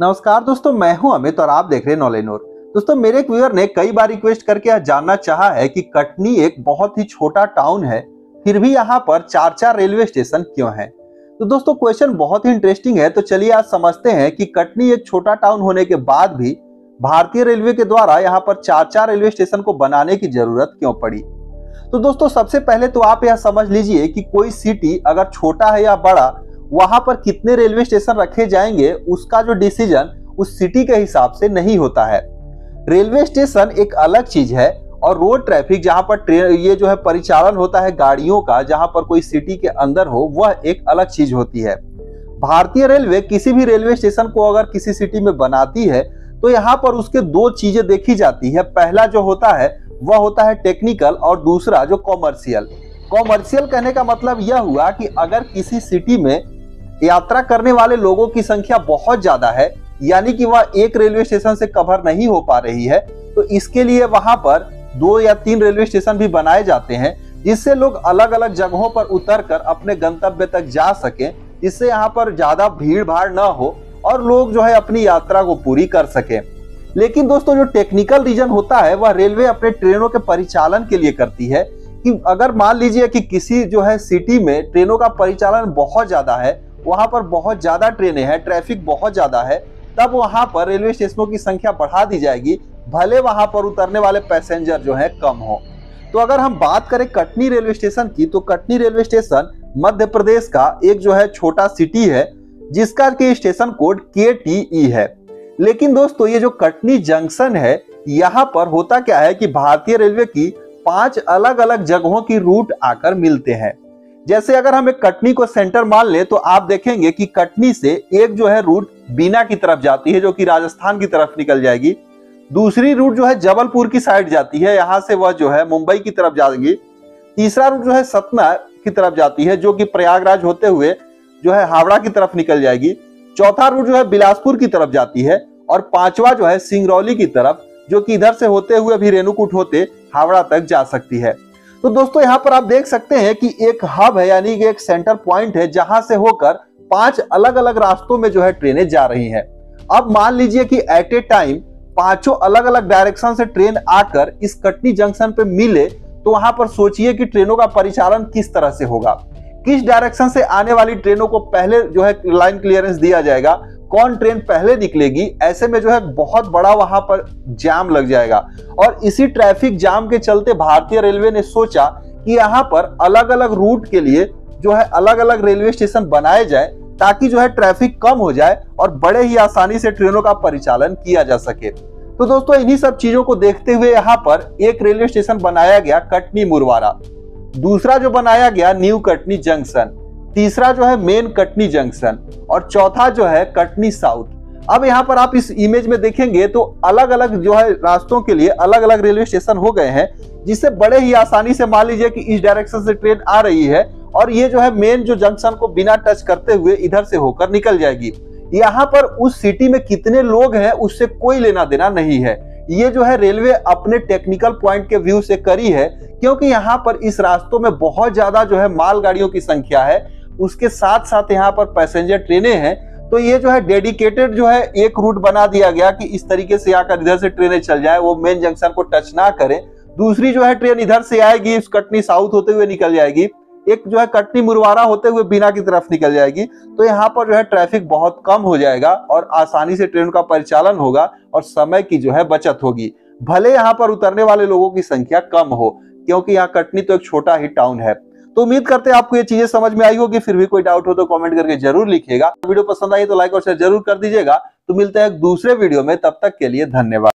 नमस्कार दोस्तों, मैं हूं अमित और आप देख रहे हैं नॉलेनोर। दोस्तों, मेरे एक व्यूअर ने कई बार रिक्वेस्ट करके यह जानना चाहा है कि कटनी एक बहुत ही छोटा टाउन है, फिर भी यहाँ पर चार चार रेलवे स्टेशन क्यों हैं। तो दोस्तों, क्वेश्चन बहुत ही इंटरेस्टिंग है। तो चलिए आज समझते हैं कि कटनी एक छोटा टाउन होने के बाद भी भारतीय रेलवे के द्वारा यहाँ पर चार चार रेलवे स्टेशन को बनाने की जरूरत क्यों पड़ी। तो दोस्तों, सबसे पहले तो आप यह समझ लीजिए कि कोई सिटी अगर छोटा है या बड़ा, वहां पर कितने रेलवे स्टेशन रखे जाएंगे उसका जो डिसीजन उस सिटी के हिसाब से नहीं होता है। रेलवे स्टेशन एक अलग चीज है और रोड ट्रैफिक जहां पर ट्रेन ये जो है परिचालन होता है गाड़ियों का, जहां पर कोई सिटी के अंदर हो, वह एक अलग चीज होती है। भारतीय रेलवे किसी भी रेलवे स्टेशन को अगर किसी सिटी में बनाती है तो यहाँ पर उसके दो चीजें देखी जाती है। पहला जो होता है वह होता है टेक्निकल और दूसरा जो कॉमर्शियल। कॉमर्शियल कहने का मतलब यह हुआ कि अगर किसी सिटी में यात्रा करने वाले लोगों की संख्या बहुत ज्यादा है, यानी कि वह एक रेलवे स्टेशन से कवर नहीं हो पा रही है, तो इसके लिए वहां पर 2 या 3 रेलवे स्टेशन भी बनाए जाते हैं, जिससे लोग अलग अलग जगहों पर उतरकर अपने गंतव्य तक जा सकें, जिससे यहाँ पर ज्यादा भीड़ भाड़ न हो और लोग जो है अपनी यात्रा को पूरी कर सकें। लेकिन दोस्तों, जो टेक्निकल रीजन होता है वह रेलवे अपने ट्रेनों के परिचालन के लिए करती है कि अगर मान लीजिए कि किसी जो है सिटी में ट्रेनों का परिचालन बहुत ज्यादा है, वहां पर बहुत ज्यादा ट्रेनें हैं, ट्रैफिक बहुत ज्यादा है, तब वहां पर रेलवे स्टेशनों की संख्या बढ़ा दी जाएगी, भले वहां पर उतरने वाले पैसेंजर जो है कम हो। तो अगर हम बात करें कटनी रेलवे स्टेशन की, तो कटनी रेलवे स्टेशन मध्य प्रदेश का एक जो है छोटा सिटी है, जिसका कि स्टेशन कोड KTE है। लेकिन दोस्तों, ये जो कटनी जंक्शन है, यहाँ पर होता क्या है कि भारतीय रेलवे की 5 अलग अलग जगहों की रूट आकर मिलते हैं। जैसे अगर हम एक कटनी को सेंटर मान ले तो आप देखेंगे कि कटनी से एक जो है रूट बीना की तरफ जाती है, जो कि राजस्थान की तरफ निकल जाएगी। दूसरी रूट जो है जबलपुर की साइड जाती है, यहाँ से वह जो है मुंबई की तरफ जाएगी। तीसरा रूट जो है सतना की तरफ जाती है, जो कि प्रयागराज होते हुए जो है हावड़ा की तरफ निकल जाएगी। चौथा रूट जो है बिलासपुर की तरफ जाती है और पांचवा जो है सिंगरौली की तरफ, जो कि इधर से होते हुए भी रेणुकूट होते हावड़ा तक जा सकती है। तो दोस्तों, यहाँ पर आप देख सकते हैं कि एक हब है, यानी कि एक सेंटर पॉइंट है, जहां से होकर 5 अलग अलग रास्तों में जो है ट्रेनें जा रही हैं। अब मान लीजिए कि एट ए टाइम 5 अलग अलग डायरेक्शन से ट्रेन आकर इस कटनी जंक्शन पे मिले, तो वहां पर सोचिए कि ट्रेनों का परिचालन किस तरह से होगा। किस डायरेक्शन से आने वाली ट्रेनों को पहले जो है लाइन क्लियरेंस दिया जाएगा, कौन ट्रेन पहले निकलेगी, ऐसे में जो है बहुत बड़ा वहां पर जाम लग जाएगा। और इसी ट्रैफिक जाम के चलते भारतीय रेलवे ने सोचा कि यहाँ पर अलग अलग रूट के लिए जो है अलग अलग रेलवे स्टेशन बनाए जाए, ताकि जो है ट्रैफिक कम हो जाए और बड़े ही आसानी से ट्रेनों का परिचालन किया जा सके। तो दोस्तों, इन्हीं सब चीजों को देखते हुए यहाँ पर एक रेलवे स्टेशन बनाया गया कटनी मुरवारा, दूसरा जो बनाया गया न्यू कटनी जंक्शन, तीसरा जो है मेन कटनी जंक्शन और चौथा जो है कटनी साउथ। अब यहाँ पर आप इस इमेज में देखेंगे तो अलग अलग जो है रास्तों के लिए अलग अलग रेलवे स्टेशन हो गए हैं, जिससे बड़े ही आसानी से मान लीजिए कि इस डायरेक्शन से ट्रेन आ रही है और ये जो है मेन जो जंक्शन को बिना टच करते हुए इधर से होकर निकल जाएगी। यहाँ पर उस सिटी में कितने लोग हैं उससे कोई लेना देना नहीं है। ये जो है रेलवे अपने टेक्निकल पॉइंट के व्यू से करी है, क्योंकि यहाँ पर इस रास्तों में बहुत ज्यादा जो है मालगाड़ियों की संख्या है, उसके साथ साथ यहाँ पर पैसेंजर ट्रेनें हैं। तो ये जो है डेडिकेटेड जो है एक रूट बना दिया गया कि इस तरीके से आकर इधर से ट्रेनें चल जाए, वो मेन जंक्शन को टच ना करें। दूसरी जो है ट्रेन इधर से आएगी, इस कटनी साउथ होते हुए निकल जाएगी, एक जो है कटनी मुरवारा होते हुए बीना की तरफ निकल जाएगी। तो यहाँ पर जो है ट्रैफिक बहुत कम हो जाएगा और आसानी से ट्रेन का परिचालन होगा और समय की जो है बचत होगी, भले यहाँ पर उतरने वाले लोगों की संख्या कम हो, क्योंकि यहाँ कटनी तो एक छोटा ही टाउन है। तो उम्मीद करते हैं आपको ये चीजें समझ में आई होगी। फिर भी कोई डाउट हो तो कमेंट करके जरूर लिखिएगा। वीडियो पसंद आई तो लाइक और शेयर जरूर कर दीजिएगा। तो मिलते हैं एक दूसरे वीडियो में, तब तक के लिए धन्यवाद।